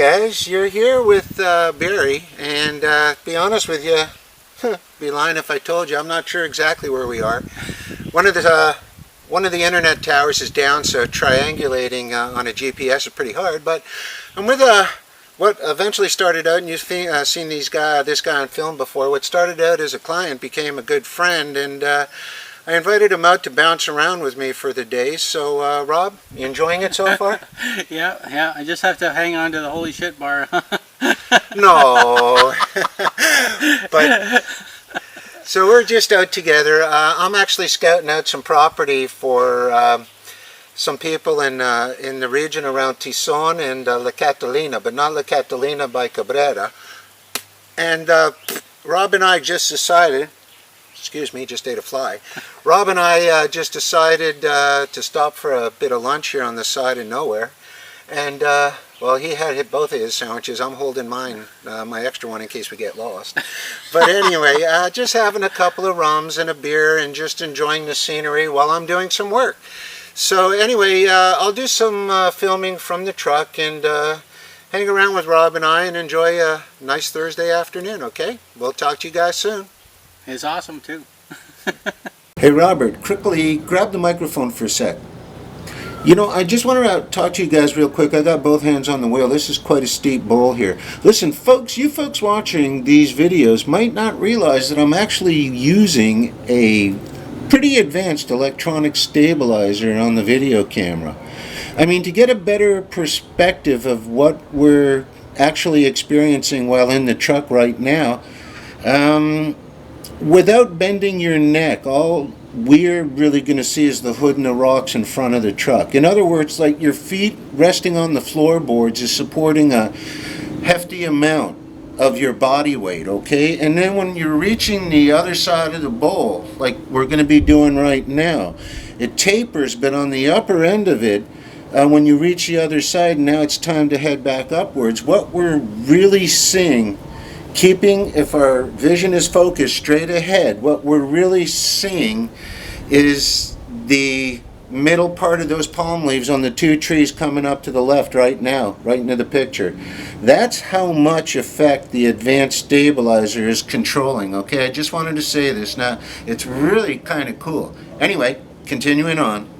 guys, you're here with Barry, and be honest with you, be lying if I told you, I'm not sure exactly where we are. One of the internet towers is down, so triangulating on a GPS is pretty hard, but I'm with what eventually started out, and you've seen this guy on film before, what started out as a client became a good friend, and I invited him out to bounce around with me for the day. So, Rob, you enjoying it so far? Yeah. I just have to hang on to the holy shit bar. No. But so we're just out together. I'm actually scouting out some property for some people in the region around Tison and La Catalina, but not La Catalina by Cabrera. And Rob and I just decided. Excuse me, just ate a fly. Rob and I just decided to stop for a bit of lunch here on the side of nowhere. And, well, he had hit both of his sandwiches. I'm holding mine, my extra one, in case we get lost. But anyway, just having a couple of rums and a beer and just enjoying the scenery while I'm doing some work. So anyway, I'll do some filming from the truck and hang around with Rob and I and enjoy a nice Thursday afternoon, okay? We'll talk to you guys soon. It's awesome too. Hey Robert, quickly grab the microphone for a sec. You know, I just want to talk to you guys real quick. I got both hands on the wheel. This is quite a steep bowl here. Listen, folks, you folks watching these videos might not realize that I'm actually using a pretty advanced electronic stabilizer on the video camera. I mean, to get a better perspective of what we're actually experiencing while in the truck right now, without bending your neck, all we're really going to see is the hood and the rocks in front of the truck. In other words, like your feet resting on the floorboards is supporting a hefty amount of your body weight, okay? And then when you're reaching the other side of the bowl, like we're going to be doing right now, it tapers, but on the upper end of it, when you reach the other side, now it's time to head back upwards. What we're really seeing, if our vision is focused straight ahead, what we're really seeing is the middle part of those palm leaves on the two trees coming up to the left right now, right into the picture. That's how much effect the advanced stabilizer is controlling, okay? I just wanted to say this. Now, it's really kind of cool. Anyway, continuing on.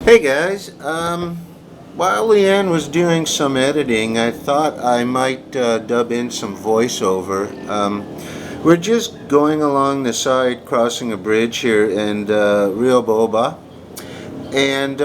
Hey guys, while Leanne was doing some editing, I thought I might dub in some voiceover. We're just going along the side, crossing a bridge here in Rio Boba, and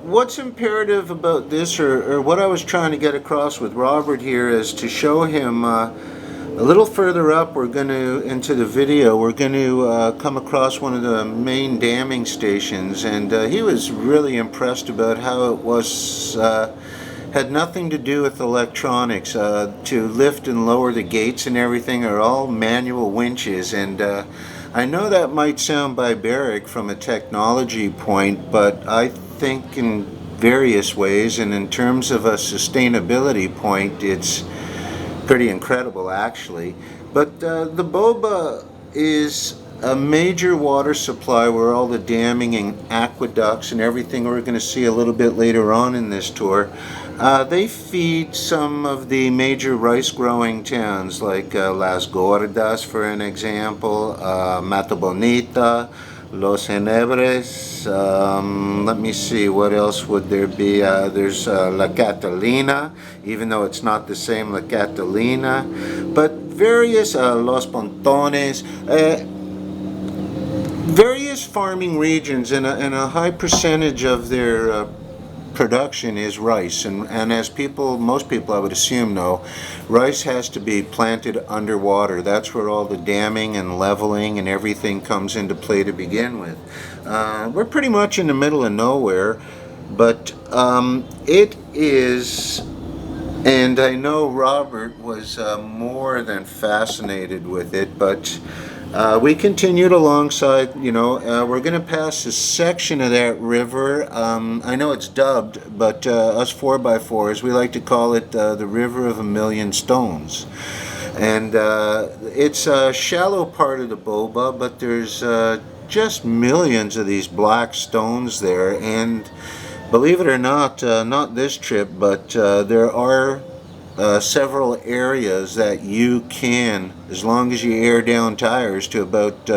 what's imperative about this, or what I was trying to get across with Robert here, is to show him a little further up, into the video, we're going to come across one of the main damming stations, and he was really impressed about how it was, had nothing to do with electronics. To lift and lower the gates and everything are all manual winches, and I know that might sound barbaric from a technology point, but I think in various ways, and in terms of a sustainability point, it's pretty incredible actually. But the boba is a major water supply where all the damming and aqueducts and everything we're going to see a little bit later on in this tour. They feed some of the major rice growing towns like Las Gordas, for an example, Mata Bonita, Los Genebres. Let me see, what else would there be? There's La Catalina, even though it's not the same La Catalina, but various Los Pontones, various farming regions, and a high percentage of their production is rice, and as most people I would assume know, rice has to be planted underwater. That's where all the damming and leveling and everything comes into play to begin with. We're pretty much in the middle of nowhere, but it is, and I know Robert was more than fascinated with it, but we continued alongside. We're going to pass a section of that river. I know it's dubbed, but us 4x4s, we like to call it the River of a Million Stones. And it's a shallow part of the Boba, but there's just millions of these black stones there. And believe it or not, not this trip, but there are several areas that you can, as long as you air down tires to about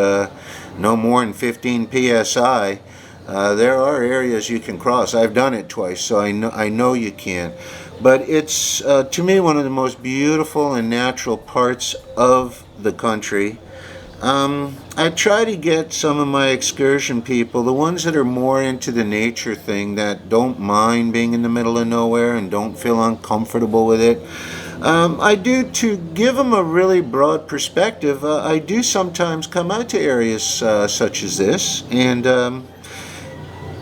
no more than 15 psi, there are areas you can cross. I've done it twice, so I know you can. But it's to me one of the most beautiful and natural parts of the country. I try to get some of my excursion people, the ones that are more into the nature thing, that don't mind being in the middle of nowhere and don't feel uncomfortable with it. I do, to give them a really broad perspective, I do sometimes come out to areas such as this, and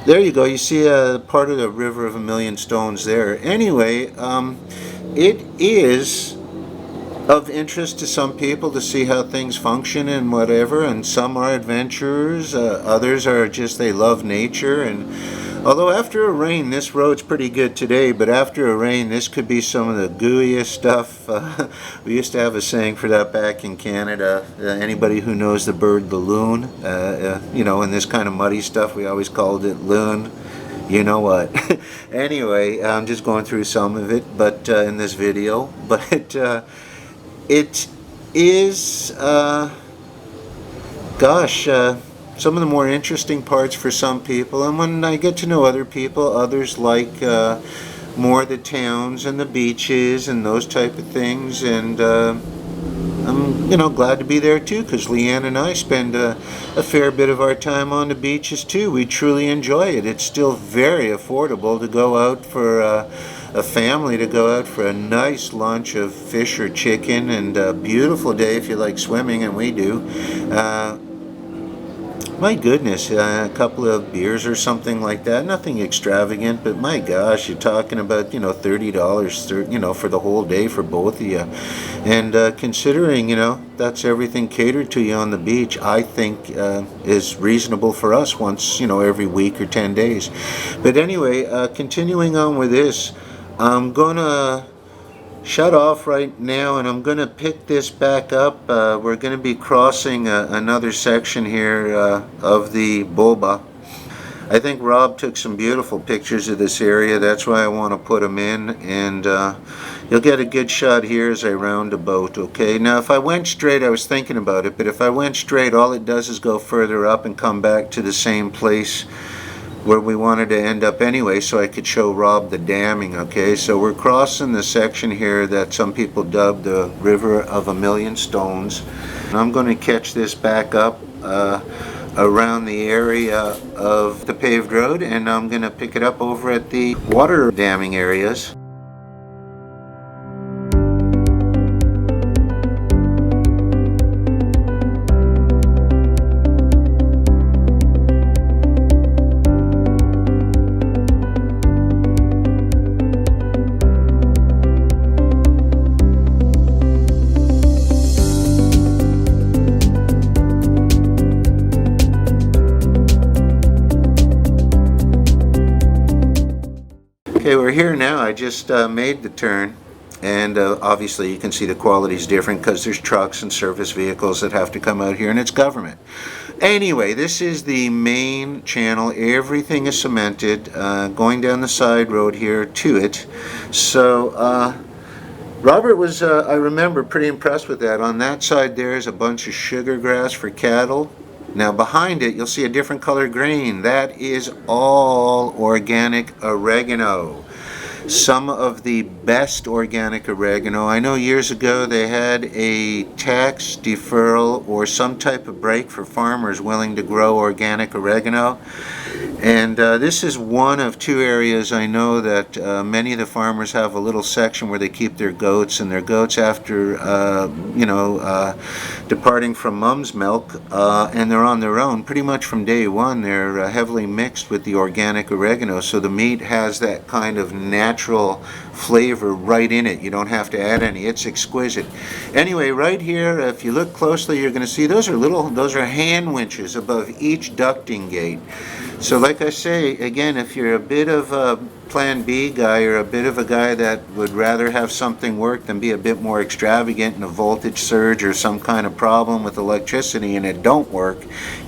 there you go, you see part of the River of a Million Stones there. Anyway, it is of interest to some people to see how things function and whatever, and some are adventurers, others are just, they love nature. And although after a rain, this road's pretty good today, but after a rain this could be some of the gooeyest stuff. We used to have a saying for that back in Canada. Anybody who knows the bird the loon, in this kind of muddy stuff we always called it loon. You know what. Anyway, I'm just going through some of it, but in this video, but it is, some of the more interesting parts for some people. And when I get to know other people, others like more the towns and the beaches and those type of things. And I'm glad to be there too, because Leanne and I spend a fair bit of our time on the beaches too. We truly enjoy it. It's still very affordable to go out for a family, to go out for a nice lunch of fish or chicken, and a beautiful day if you like swimming, and we do. My goodness, a couple of beers or something like that. Nothing extravagant, but my gosh, you're talking about $30, for the whole day for both of you. And considering that's everything catered to you on the beach, I think is reasonable for us once every week or 10 days. But anyway, continuing on with this, I'm gonna shut off right now, and I'm going to pick this back up. We're going to be crossing another section here of the Boba. I think Rob took some beautiful pictures of this area. That's why I want to put them in, and you'll get a good shot here as I round the boat. Okay, now if I went straight, I was thinking about it, but if I went straight, all it does is go further up and come back to the same place where we wanted to end up anyway, so I could show Rob the damming. Okay, so we're crossing the section here that some people dub the River of a Million Stones, and I'm going to catch this back up around the area of the paved road, and I'm going to pick it up over at the water damming areas. Okay, we're here now. I just made the turn, And obviously you can see the quality is different because there's trucks and service vehicles that have to come out here, and it's government. Anyway, this is the main channel. Everything is cemented, going down the side road here to it. So Robert was, I remember, pretty impressed with that. On that side there is a bunch of sugar grass for cattle. Now behind it you'll see a different color green. That is all organic oregano. Some of the best organic oregano. I know years ago they had a tax deferral or some type of break for farmers willing to grow organic oregano. And this is one of two areas I know that many of the farmers have a little section where they keep their goats, and their goats, after departing from mom's milk, and they're on their own pretty much from day one. They're heavily mixed with the organic oregano, so the meat has that kind of natural flavor right in it. You don't have to add any. It's exquisite. Anyway, right here, if you look closely, you're going to see those are hand winches above each ducting gate. So like I say, again, if you're a bit of a plan B guy, or a bit of a guy that would rather have something work than be a bit more extravagant in a voltage surge or some kind of problem with electricity and it don't work,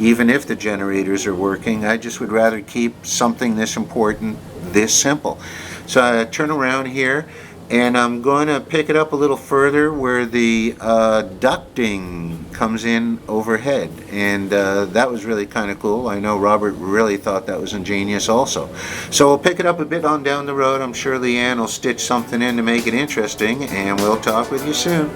even if the generators are working, I just would rather keep something this important this simple. So I turn around here and I'm going to pick it up a little further where the ducting comes in overhead, and that was really kind of cool. I know Robert really thought that was ingenious also. So we'll pick it up a bit on down the road. I'm sure Leanne will stitch something in to make it interesting, and we'll talk with you soon.